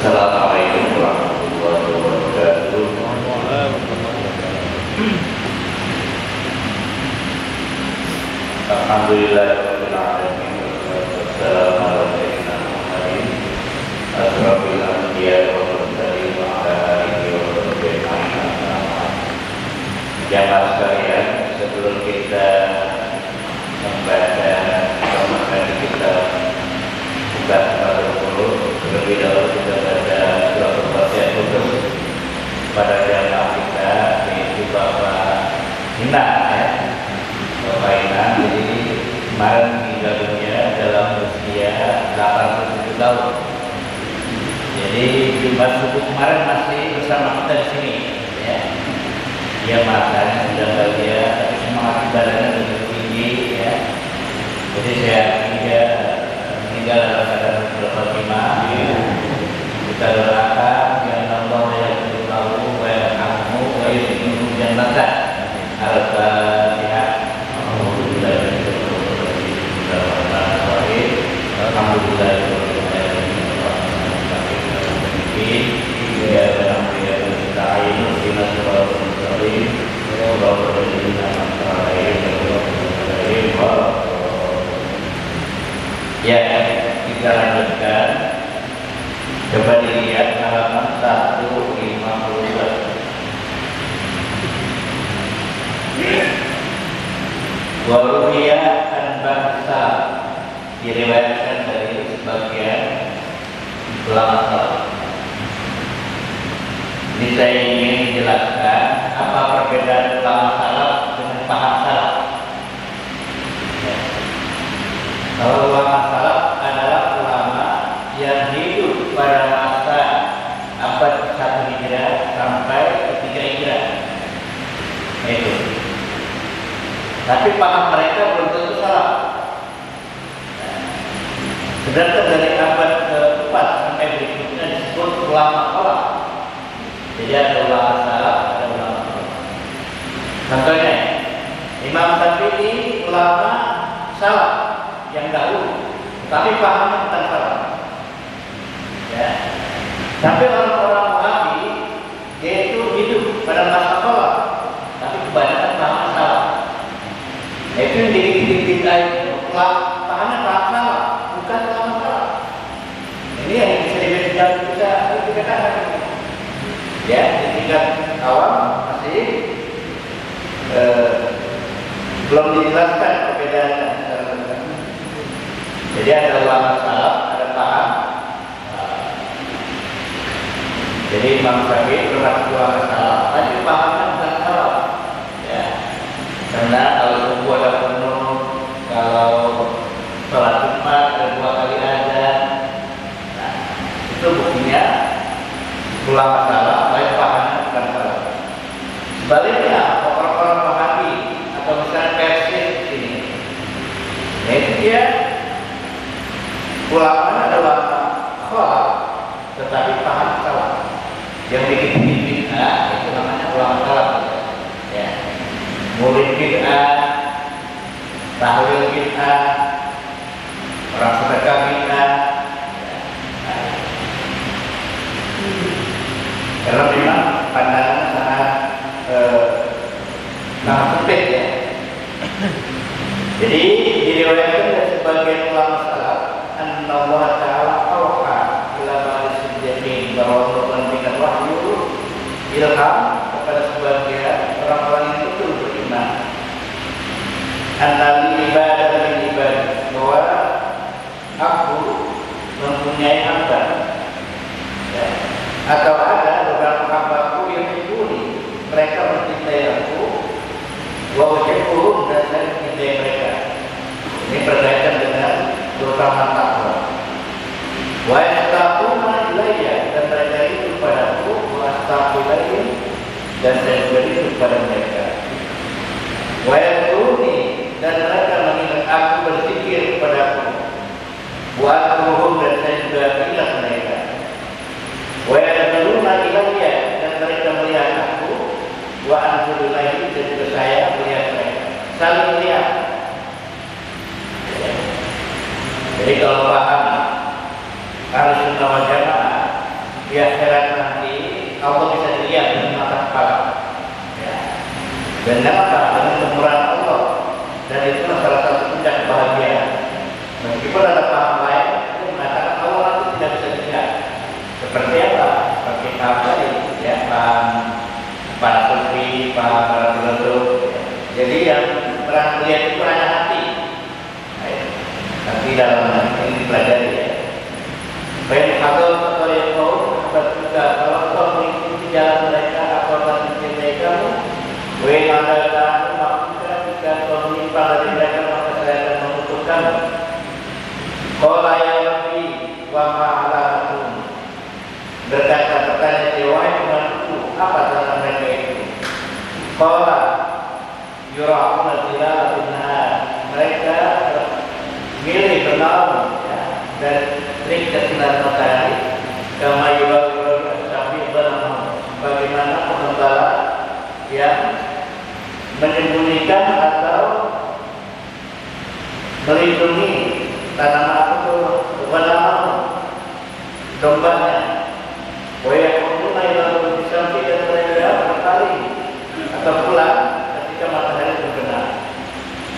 Assalamualaikum warahmatullahi wabarakatuh. Alhamdulillahirabbil alamin. Wassalamu ala sayyidina Muhammadin asyrafil anbiya'i wal mursalin wa ala alihi wa sahbihi ajma'in. Jamaah sekalian, sebelum kita membaca materi kita buka 40, terlebih dahulu kita baca surah Al-Fatihah khusus pada jamaah kita, yaitu Bapak Ina, ya. Bapak Ina jadi kemarin meninggal dunia dalam usia 87 tahun. Jadi Jumat subuh kemarin masih bersama kita di sini, ya. Dia matanya sudah bahagia, tapi semangat ibadahnya lebih tinggi, ya. Jadi saya dia meninggal dalam keadaan berkhatimah. Kita doakan ya Allah ya Allah wa yarhamhu wa yudkhilhu jannatan. Al-Fatihah. Ya, kita lanjutkan. Coba dilihat halaman 152. Waruhiya an-bangsa diriwayatkan dari sebagian ulama salaf. Ini saya ingin menjelaskan apa perbedaan ulama salaf dengan paham salaf. Ya. Kalau ulama salaf adalah ulama yang hidup pada masa abad 1 Hijrah sampai 3 Hijrah. Itu. Tapi paham mereka belum tentu salah. Sedangkan dari abad ke-4 sampai berikutnya disebut ulama salaf. Jadi ada ulama salaf, ada ulama salaf. Contohnya, Imam Syafi'i ulama salaf yang dahulu, tapi pahamnya tentang salaf. Ya. Tapi orang-orang Wahabi yaitu hidup pada masa salaf, tapi kebanyakan paham salaf. Itu yang dikit-dikit pahamnya paham salaf, bukan paham salaf. Ini yang bisa dibedakan bisa dikatakan. Ya, di tingkat awam masih belum dijelaskan perbedaannya secara benar. Jadi ada ulama salaf, ada paham. Jadi Imam Syafi'i termasuk ulama salaf, tapi pahamnya bukan salaf. Ya. Karena kalau subuh ada penuh, kalau sholat Jumat ada 2 kali azan, nah, itu buktinya ulama salaf, baik pahamnya bukan salaf. Sebaliknya orang-orang Wahabi atau misalnya Persis di sini, itu dia ulamanya adalah khalaf, tetapi paham salaf. Yang bikin bid'ah itu namanya ulama salaf. Ya. Murid bid'ah, tahlil bid'ah, orang sedekah bid'ah. Karena memang pandangan sangat sempit, ya. Jadi diriwayatkan dari sebagian ulama salaf, Allah Ta'ala awha ila ba'is jamin, bahwa Allah memberikan wahyu ilham kepada sebagian orang-orang yang betul beriman. Annal ibadah dan ibadah, bahwa aku mempunyai hamba, ya. Atau ada beberapa hambaku yang dibuli, mereka mencintai aku, wa uhibbahum, dan saya mencintai mereka. Ini berkaitan dengan terutama takwa. Wa yastaquna ilayya, dan mereka itu padaku, wa astaqu ilayhim, dan saya beri kepada mereka. Wa yad'uni, dan mereka mengingat aku, berzikir kepadaku. Wa ad'uhum, dan saya juga ingat mereka. Wa yad'una ilayya, dan mereka melihat aku. Wa anzuru ilayhim, dan juga saya melihat mereka. Saling melihat. Jadi kalau paham Ahlussunnah wal Jamaah di akhirat nanti Allah bisa dilihat dengan mata kepala. Ya. Dan dengan kemurahan Allah, dan itu salah satu puncak kebahagiaan. Meskipun ada paham lain yang mengatakan Allah itu tidak bisa dilihat. Seperti apa? Seperti apa ya, paham para sufi, paham para filosof. Jadi yang pernah melihat itu hanya hati. Tapi dalam ini dipelajari ya. Baik atau yang mau juga kalau kau mengikuti jalan mereka atau mencintai kamu, wei adalah maksudnya jika kau menyimpang dari mereka maka saya akan mengutukkan. Qala ya Rabbi wa ma'alakum. Berkata pertanyaan dia, wahai Tuhanku, apa tentang mereka itu? Qala yura'una tilalatun nahar. Mereka milih berlalu ya, dan trik kesinar matahari kama yura'una sapi berlalu. Bagaimana pengembala yang menyembunyikan atau melindungi tanaman itu berlalu dombanya. Wayakunu nailalu disampi dan mereka berpaling atau pulang ketika matahari terbenam.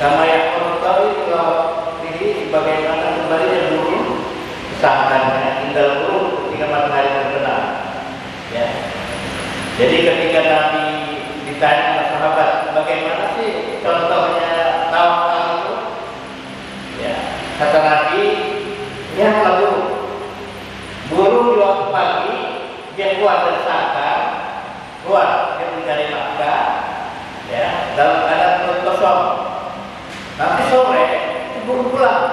Kama yakunu tawi ini sebagaimana kembalinya burung sangkannya tinggal burung ketika matahari terbenam. Ya. Jadi ketika Nabi ditanya oleh sahabat, bagaimana sih contohnya tawakal itu? Ya, kata Nabi, ya lalu burung di waktu pagi dia keluar dari sangkar, keluar dia mencari makan, ya, dalam keadaan perut kosong. Nanti sore burung pulang,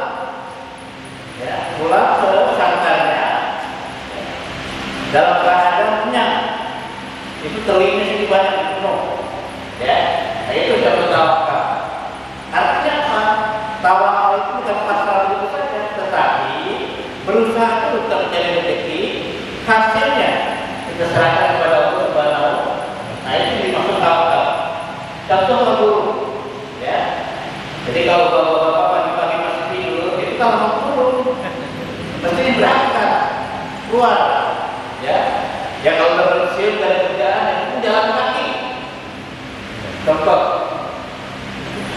ya, pulang ke sangkarnya dalam keadaan kenyang. Itu telingnya sedikit banyak penuh, ya. Nah, itu contoh tawakal. Artinya apa? Tawakal itu bukan masalah itu saja, tetapi berusaha itu untuk mencari rezeki, hasilnya kita serahkan kepada Allah Subhanahu. Nah, itu dimaksud tawakal. Contoh burung, ya. Jadi kalau bapak pagi-pagi masih tidur, itu kalau mau turun, mesti berangkat keluar, ya. Ya kalau tersium dari kerjaan, itu jalan kaki. Contoh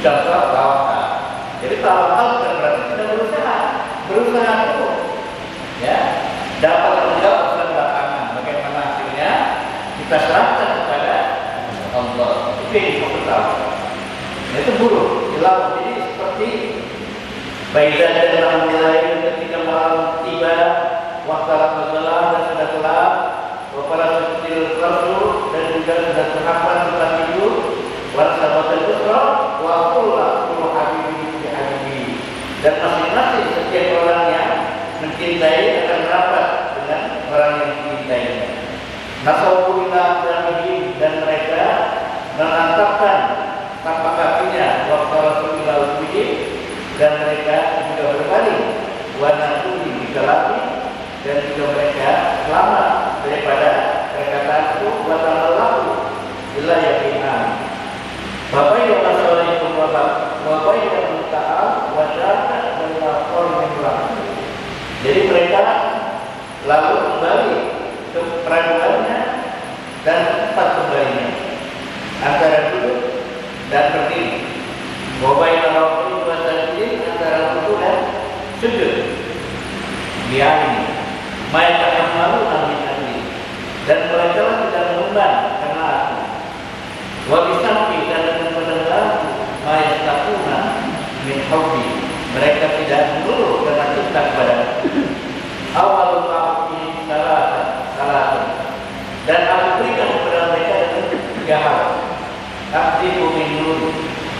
tawakal. Jadi tawakal bukan berarti tidak berusaha itu, ya. Dapat menjawab urusan belakangan. Bagaimana hasilnya kita serahkan kepada Allah. Itu yang disebut tawakal. Itu buruk di laut. Jadi seperti Baidah dan dalam wilayah ketika malam tiba, waktu gelap dan sudah gelap, wapala seperti rasul dan juga sudah terhapus tempat tidur, warsabat al-usra, wakulah puluh habibi habibi. Dan masing-masing setiap orang yang mencintai akan rapat dengan orang yang mencintainya. Nasawu ila aqdamihim, dan mereka menantapkan tapak kakinya waktu Rasulullah al-Wujud, dan mereka juga berpaling wanatuli dikelapi, dan juga mereka selamat daripada perkataan itu watamal laku bila yakinan. Bapak yang assalamualaikum Bapak yang ta'al wasyarakat dan lapor yang. Jadi mereka lalu kembali ke peraduannya dan tempat kembalinya antara duduk dan berdiri. Bapak yang lapor antara duduk dan sujud. Dia ini mereka yang malu amin, dan mereka tidak mengundang karena aku. Wabisampi, dan dengan mendengar mayat takuna min hobi, mereka tidak mengeluh karena cinta kepada aku. Awal ma'ufi salatun, dan aku berikan kepada mereka dengan 3 hal. Aktifu min nur,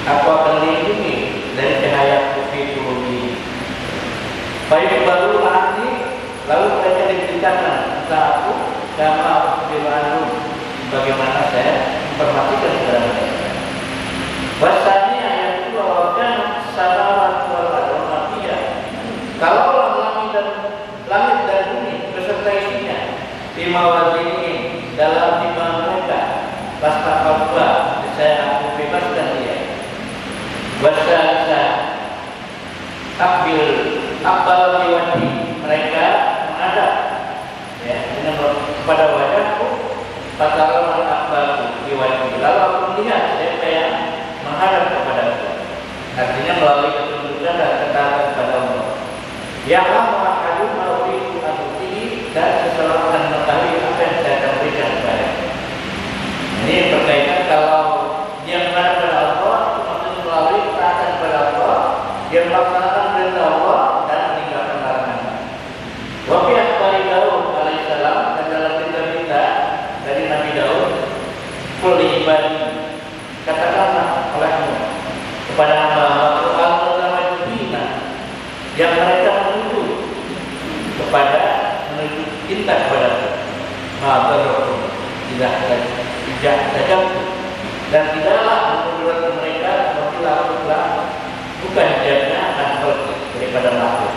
aku akan lindungi dari cahaya putih bumi. Baik baru nanti, lalu mereka diceritakan tentang aku sama aku bagaimana saya memperhatikan kepada mereka. Bahasanya ayat itu bahwakan salawat wal aromatiya. Kalau langit dan bumi beserta isinya dimawazini dalam timbangan mereka, pasta kalba saya aku bebaskan dia. Bahasa akbal diwadi, mereka menghadap, ya, dengan Wafi akhbari Daud alaihissalam, dan dalam berita-berita dari Nabi Daud, qul li ibadi, katakanlah olehmu kepada hamba-hamba al-mutawajjihina yang mereka menuju cinta kepadaku, ma'adarrokum tidak tajam, dan tidaklah menurut mereka apabila aku telah bukan hijabnya akan pergi daripada makhluk.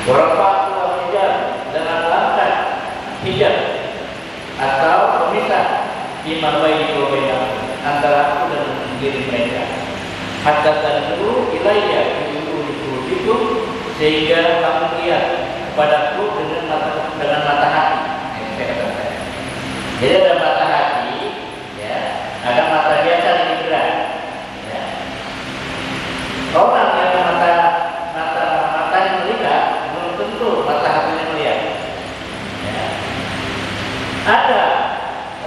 Warafa'atu al-hijab, dan angkat hijab atau pemisah imam bayi antara aku dan diri mereka. Hatta tanzuru ilayya itu sehingga kamu lihat kepadaku dengan mata hati. Jadi ada mata hati, ya, ada mata biasa dan indera. Ya. Orang yang matanya melihat belum tentu mata hatinya melihat. Ya. Ada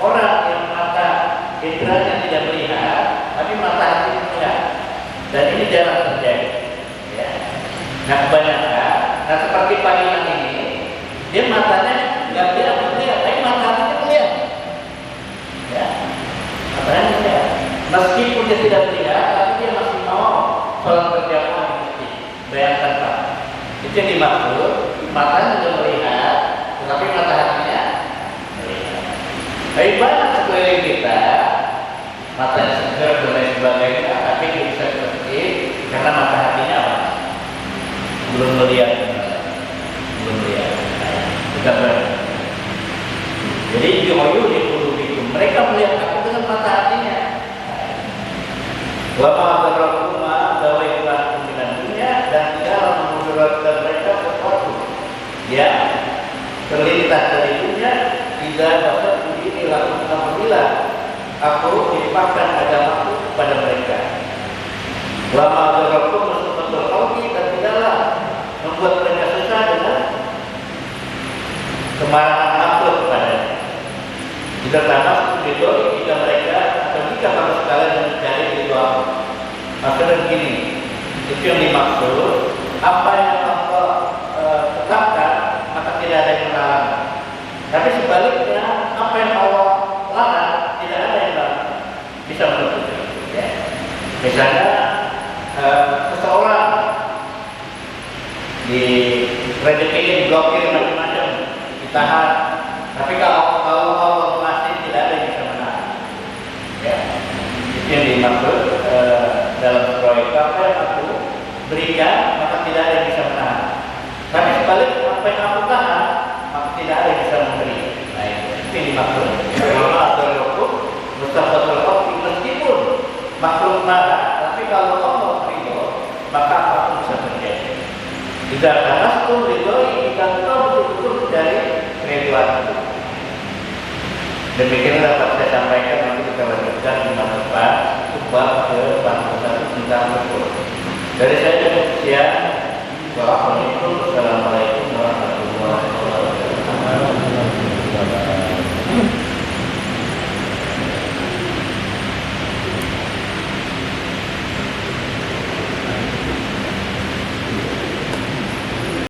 orang yang mata inderanya tidak melihat, tapi mata hatinya melihat. Dan ini jarang terjadi. Ya. Nah kebanyakan, seperti panggilan ini, dia matanya nggak melihat, tapi mata hatinya melihat. Ya, matanya melihat. Meskipun dia tidak melihat, tapi dia masih mau sholat berjamaah di masjid. Bayangkan Pak, itu yang dimaksud. Matanya sudah melihat, tetapi mata hatinya melihat. Baik banget sekeliling kita, matanya segar dan lain sebagainya, tapi dia bisa seperti karena mata hatinya apa? Belum melihat. Kita berani. Jadi dioyu itu mereka melihat aku dengan mata hatinya. Wa ma'adarrakuma dawailah minan dunia, dan tidaklah memudaratkan mereka sesuatu yang terlintas dari dunia tidak dapat begini lakukan apabila aku limpahkan agamaku kepada mereka. Wa ma'adarrakuma sesuatu dan tidaklah membuat mereka susah dengan kemarahan makhluk kepadanya. Jika tanah ridho, jika mereka atau jika kamu sekalian mencari ridho aku. Maksudnya begini, itu yang dimaksud, apa yang Allah tetapkan maka tidak ada yang melarang. Tapi sebaliknya, apa yang Allah larang tidak ada yang larang. Bisa menentukan. Ya. Misalnya seseorang di rezekinya diblokir macam-macam, ditahan. Tapi kalau Allah masih tidak ada yang bisa menahan. Ya, itu yang dimaksud dalam surah itu, apa yang aku berikan maka tidak ada yang bisa menahan. Tapi sebaliknya, apa yang aku tahan maka tidak ada yang bisa memberi. Nah, itu yang dimaksud. Kalau ada hukum mustafatul hukm, meskipun makhluk marah, tapi kalau Allah ridho maka apapun bisa terjadi. Jika panas pun ridhoi, jika engkau betul-betul dari keriduan itu. Demikian dapat saya sampaikan, nanti kita lanjutkan di masa depan. Bab ke 41 tentang syukur. Dari saya cukup sekian. Wassalamualaikum warahmatullahi wabarakatuh.